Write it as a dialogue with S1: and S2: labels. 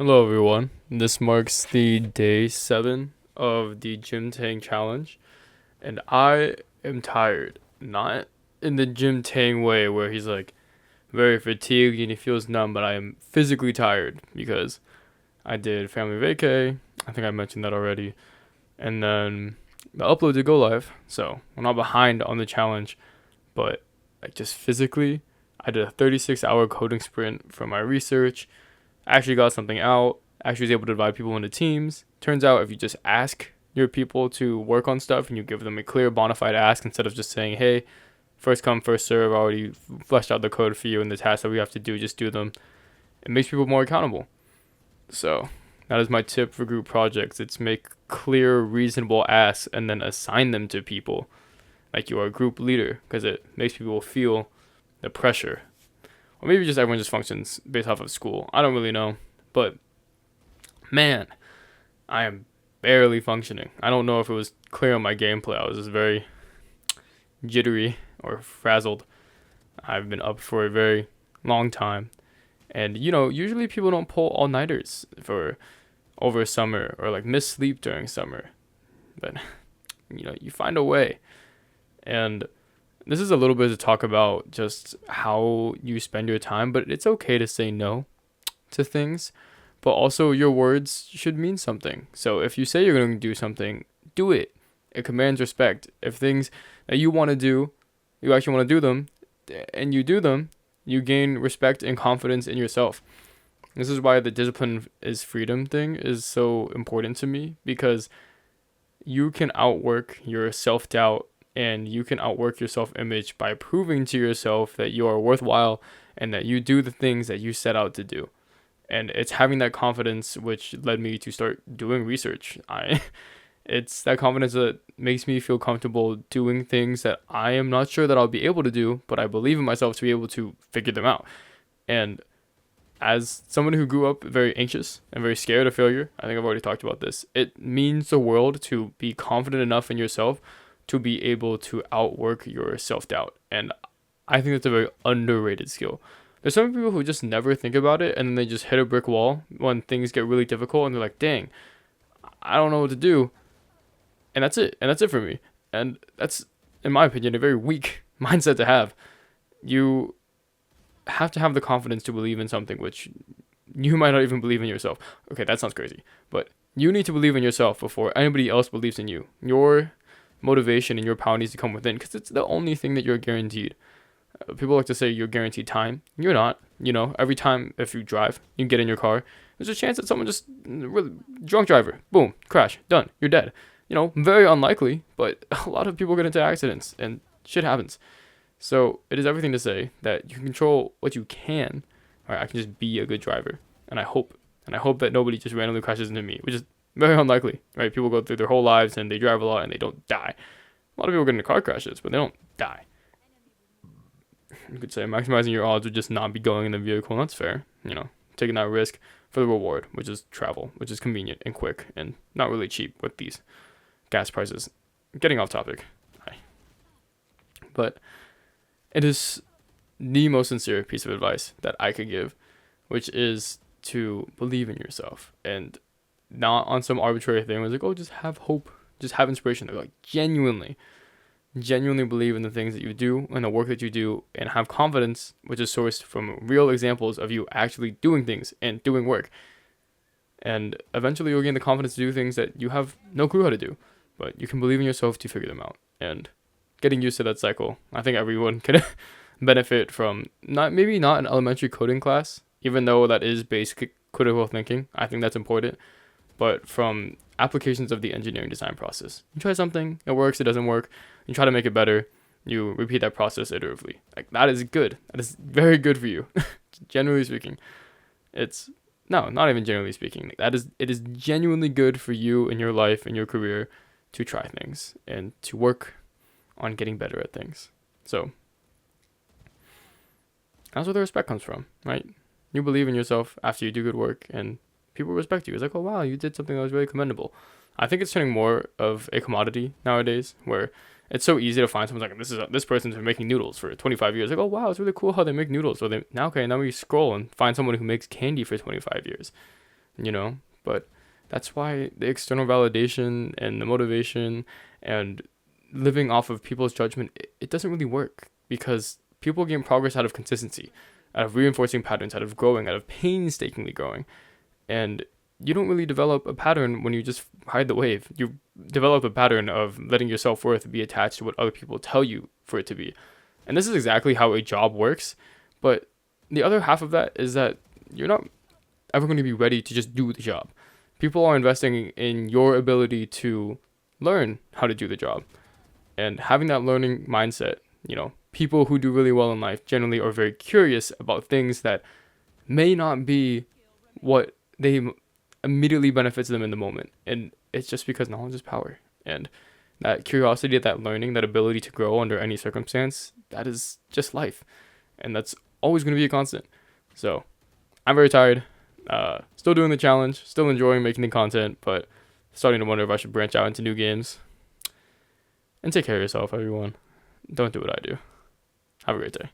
S1: Hello, everyone. This marks the day 7 of the Gym Tang Challenge, and I am tired. Not in the Gym Tang way where he's like very fatigued and he feels numb, but I am physically tired because I did family vacay. I think I mentioned that already. And then the upload did go live, so I'm not behind on the challenge, but like just physically, I did a 36-hour coding sprint for my research. I actually got something out. Actually was able to divide people into teams. Turns out if you just ask your people to work on stuff and you give them a clear bona fide ask instead of just saying, hey, first come, first serve, I already fleshed out the code for you and the tasks that we have to do, just do them. It makes people more accountable. So that is my tip for group projects. It's make clear, reasonable asks and then assign them to people like you are a group leader because it makes people feel the pressure. Or maybe just everyone just functions based off of school. I don't really know. But man, I am barely functioning. I don't know if it was clear on my gameplay. I was just very jittery or frazzled. I've been up for a very long time. And usually people don't pull all-nighters for over summer or like miss sleep during summer. But you find a way. And this is a little bit to talk about just how you spend your time, but it's okay to say no to things, but also your words should mean something. So if you say you're going to do something, do it. It commands respect. If things that you want to do, you actually want to do them, and you do them, you gain respect and confidence in yourself. This is why the discipline is freedom thing is so important to me, because you can outwork your self-doubt and you can outwork your self-image by proving to yourself that you are worthwhile and that you do the things that you set out to do. And it's having that confidence which led me to start doing research. It's that confidence that makes me feel comfortable doing things that I am not sure that I'll be able to do, but I believe in myself to be able to figure them out. And as someone who grew up very anxious and very scared of failure, I think I've already talked about this, it means the world to be confident enough in yourself to be able to outwork your self-doubt. And I think that's a very underrated skill. There's some people who just never think about it and then they just hit a brick wall when things get really difficult and they're like, dang, I don't know what to do. And that's it. And that's it for me. And that's, in my opinion, a very weak mindset to have. You have to have the confidence to believe in something which you might not even believe in yourself. Okay, that sounds crazy. But you need to believe in yourself before anybody else believes in you. Your motivation and your power needs to come within because it's the only thing that you're guaranteed. People like to say you're guaranteed time. You're not. Every time if you drive, you get in your car, there's a chance that someone just really drunk driver, boom, crash, done, you're dead. Very unlikely, but a lot of people get into accidents and shit happens. So it is everything to say that you can control what you can. All right, I can just be a good driver, and I hope that nobody just randomly crashes into me, which is very unlikely. Right? People go through their whole lives and they drive a lot and they don't die. A lot of people get into car crashes, but they don't die. You could say maximizing your odds would just not be going in the vehicle, and that's fair. Taking that risk for the reward, which is travel, which is convenient and quick and not really cheap with these gas prices. Getting off topic. But it is the most sincere piece of advice that I could give, which is to believe in yourself and not on some arbitrary thing where it's like, oh, just have hope, just have inspiration. They're like, genuinely believe in the things that you do and the work that you do and have confidence, which is sourced from real examples of you actually doing things and doing work. And eventually you'll gain the confidence to do things that you have no clue how to do, but you can believe in yourself to figure them out. And getting used to that cycle, I think everyone can benefit from maybe not an elementary coding class, even though that is basic critical thinking. I think that's important, but from applications of the engineering design process. You try something, it works, it doesn't work, you try to make it better, you repeat that process iteratively. Like, that is good. That is very good for you. Generally speaking. Not even generally speaking. It is genuinely good for you in your life, in your career, to try things and to work on getting better at things. So that's where the respect comes from, right? You believe in yourself after you do good work and people respect you. It's like, oh wow, you did something that was really commendable. I think it's turning more of a commodity nowadays, where it's so easy to find someone like, this person's been making noodles for 25 years. Like, oh wow, it's really cool how they make noodles. So now we scroll and find someone who makes candy for 25 years. you know? But that's why the external validation and the motivation and living off of people's judgment, it doesn't really work, because people gain progress out of consistency, out of reinforcing patterns, out of growing, out of painstakingly growing. And you don't really develop a pattern when you just ride the wave. You develop a pattern of letting your self-worth be attached to what other people tell you for it to be. And this is exactly how a job works. But the other half of that is that you're not ever going to be ready to just do the job. People are investing in your ability to learn how to do the job. And having that learning mindset, people who do really well in life generally are very curious about things that may not be what they immediately benefits them in the moment. And it's just because knowledge is power. And that curiosity, that learning, that ability to grow under any circumstance, that is just life. And that's always going to be a constant. So I'm very tired. Still doing the challenge, still enjoying making the content, but starting to wonder if I should branch out into new games. And take care of yourself, everyone. Don't do what I do. Have a great day.